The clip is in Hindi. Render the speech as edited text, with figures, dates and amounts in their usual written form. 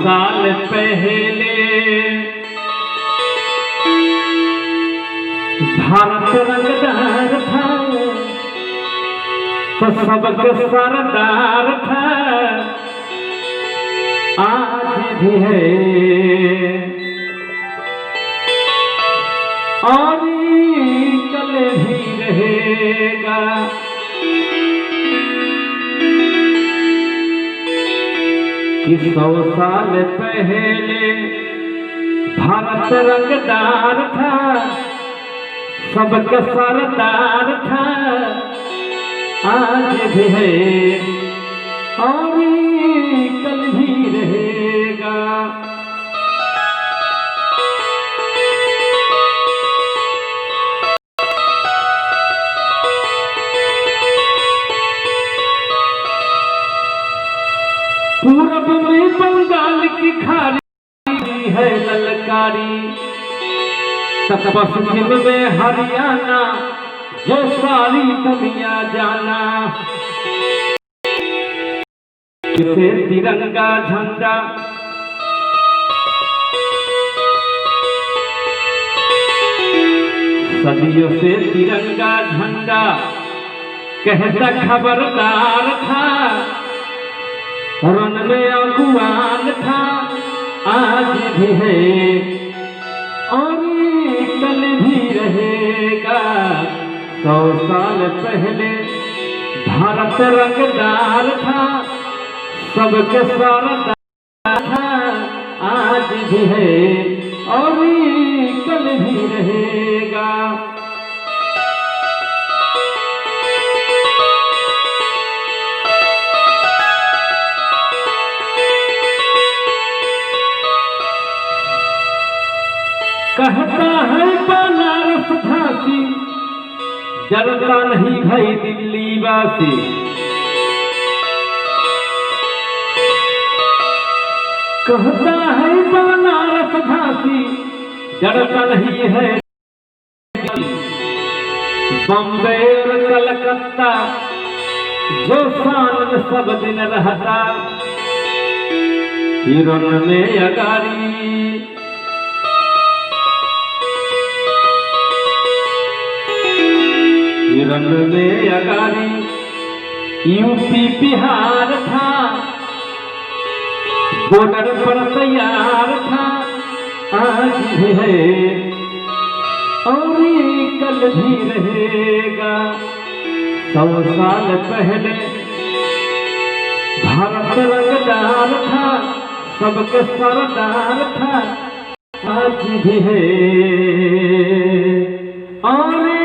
साल पहले भारत रंगदार था तो सबके सरदार था, आज भी है और कल भी रहेगा। कि 100 साल पहले भारत रंगदार था, सबका सरदार था, आज भी है और कल भी रहेगा। पूरब में बंगाल की खाड़ी है ललकारी, पश्चिम में हरियाणा जो सारी दुनिया जाना। किसे तिरंगा झंडा सदियों से तिरंगा झंडा कहता खबरदार था, रन में अगुवान था, आज भी है और कल भी रहेगा। 100 साल पहले भारत रंगदार था, सबके सरदार था, आज भी है और कल भी रहेगा। कहता है बनारस झांसी, डरता नहीं भाई दिल्ली वासी। कहता है बनारस झांसी, डरता नहीं है बम्बे और कलकत्ता, जो शान में सब दिन रहता। हिरन में अगारी हिरन में अगारी यूपी बिहार था, बॉर्डर पर तैयार था, आज भी है और कल भी रहेगा। 100 साल पहले भारत रंगदार था, सबके सरदार था, आज भी है और